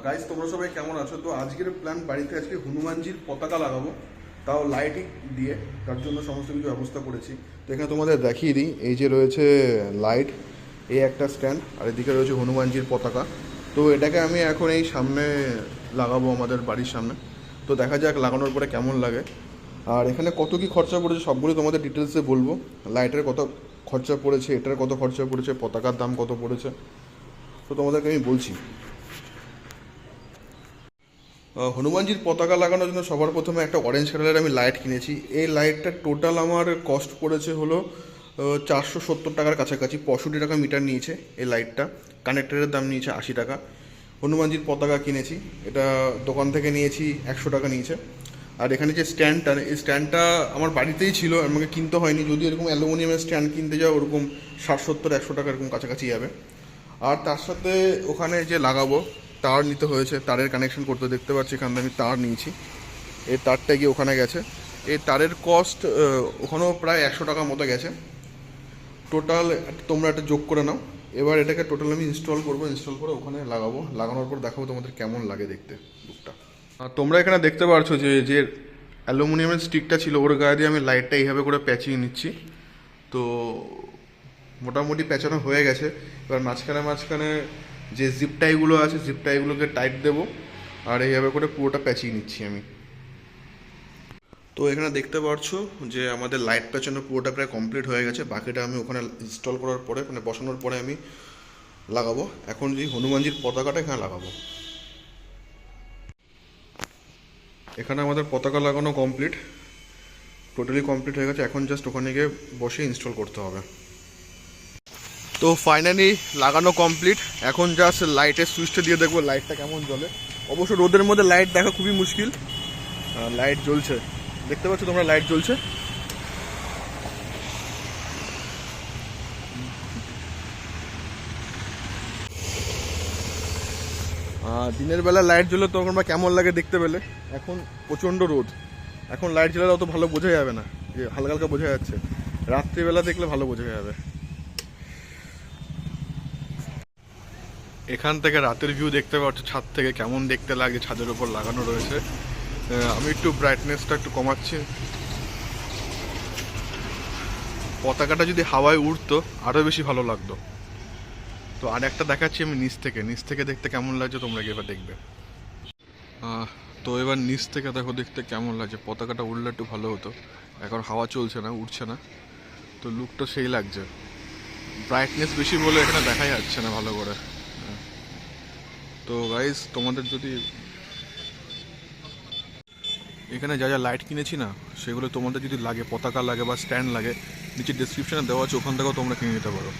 Guys, তোমরা সবাই কেমন আছো? তো আজকের প্ল্যান, বাড়িতে আজকে হনুমানজির পতাকা লাগাবো, তাও লাইটিং দিয়ে। তার জন্য সমস্ত কিছু ব্যবস্থা করেছি। তো এখানে তোমাদের দেখিয়ে দিই, এই যে রয়েছে লাইট, এই একটা স্ট্যান্ড, আর এদিকে রয়েছে হনুমানজির পতাকা। তো এটাকে আমি এখন এই সামনে লাগাবো, আমাদের বাড়ির সামনে। তো দেখা যাক লাগানোর পরে কেমন লাগে। আর এখানে কত কী খরচা পড়েছে সবগুলো তোমাদের ডিটেলসে বলবো। লাইটের কত খরচা পড়েছে, এটার কত খরচা পড়েছে, পতাকার দাম কত পড়েছে, তো তোমাদেরকে আমি বলছি। হনুমানজির পতাকা লাগানোর জন্য সবার প্রথমে একটা অরেঞ্জ কালারের আমি লাইট কিনেছি। এই লাইটটার টোটাল আমার কস্ট পড়েছে হলো 470 টাকার কাছাকাছি। 65 টাকা মিটার নিয়েছে এই লাইটটা। কানেক্টারের দাম নিয়েছে 80 টাকা। হনুমানজির পতাকা কিনেছি, এটা দোকান থেকে নিয়েছি, 100 টাকা নিয়েছে। আর এখানে যে স্ট্যান্ডটা, এই স্ট্যান্ডটা আমার বাড়িতেই ছিল, আমাকে কিনতে হয়নি। যদি এরকম অ্যালুমিনিয়ামের স্ট্যান্ড কিনতে যাও, ওরকম 60-70-100 টাকা এরকম কাছাকাছি যাবে। আর তার সাথে ওখানে যে লাগাবো, তার নিতে হয়েছে, তারের কানেকশন করতে। দেখতে পাচ্ছি এখান থেকে আমি তার নিয়েছি, এই তারটা গিয়ে ওখানে গেছে। এই তারের কস্ট ওখানেও প্রায় 100 টাকা মতো গেছে টোটাল। তোমরা এটা যোগ করে নাও। এবার এটাকে টোটাল আমি ইনস্টল করবো, ইনস্টল করে ওখানে লাগাবো। লাগানোর পর দেখাবো তোমাদের কেমন লাগে দেখতে লুকটা। আর তোমরা এখানে দেখতে পাচ্ছ যে যে অ্যালুমিনিয়ামের স্টিকটা ছিল, ওর গায়ে দিয়ে আমি লাইটটা এইভাবে করে প্যাঁচিয়ে নিচ্ছি। তো মোটামুটি পেঁচানো হয়ে গেছে। এবার মাঝখানে মাঝখানে যে জিপ টাইগুলো আছে, জিপ টাইগুলোকে টাইট দেবো, আর এইভাবে করে পুরোটা প্যাঁচিয়ে নিচ্ছি আমি। তো এখানে দেখতে পাচ্ছো যে আমাদের লাইট পেঁচানো পুরোটা প্রায় কমপ্লিট হয়ে গেছে। বাকিটা আমি ওখানে ইনস্টল করার পরে, মানে বসানোর পরে আমি লাগাবো। এখন যে হনুমানজির পতাকাটা এখানে লাগাবো। এখানে আমাদের পতাকা লাগানো কমপ্লিট, টোটালি কমপ্লিট হয়ে গেছে। এখন জাস্ট ওখানে গিয়ে বসে ইনস্টল করতে হবে। তো ফাইনালি লাগানো কমপ্লিট। এখন জাস্ট লাইটের সুইচটা দিয়ে দেখবো লাইটটা কেমন জ্বলে। অবশ্য রোদের মধ্যে লাইট দেখা খুবই মুশকিল। লাইট জ্বলছে, দেখতে পাচ্ছ তোমরা, লাইট জ্বলছে। দিনের বেলা লাইট জ্বলে তখন বা কেমন লাগে দেখতে পেলে। এখন প্রচণ্ড রোদ, এখন লাইট জ্বলালে অত ভালো বোঝা যাবে না, যে হালকা হালকা বোঝা যাচ্ছে। রাত্রিবেলা দেখলে ভালো বোঝা যাবে। এখান থেকে রাতের ভিউ দেখতে পাচ্ছ, ছাদ থেকে কেমন দেখতে লাগে, ছাদের উপর লাগানো রয়েছে। আমি একটু ব্রাইটনেসটা একটু কমাচ্ছি। পতাকাটা যদি হাওয়ায় উঠতো আরও বেশি ভালো লাগতো। তো আর একটা দেখাচ্ছি আমি নিচ থেকে, নিচ থেকে দেখতে কেমন লাগছে তোমরা এবার দেখবে। তো এবার নিচ থেকে দেখো দেখতে কেমন লাগছে। পতাকাটা উড়লে একটু ভালো হতো, এখন হাওয়া চলছে না, উঠছে না। তো লুকটা সেই লাগছে। ব্রাইটনেস বেশি বলে এখানে দেখাই যাচ্ছে না ভালো করে। তো গাইস, তোমাদের যদি এখানে যা যা লাইট কিনেছি না, সেগুলো তোমাদের যদি লাগে, পতাকা লাগে বা স্ট্যান্ড লাগে, নিচে ডিসক্রিপশানে দেওয়া আছে, ওখান থেকেও তোমরা কিনে নিতে পারো।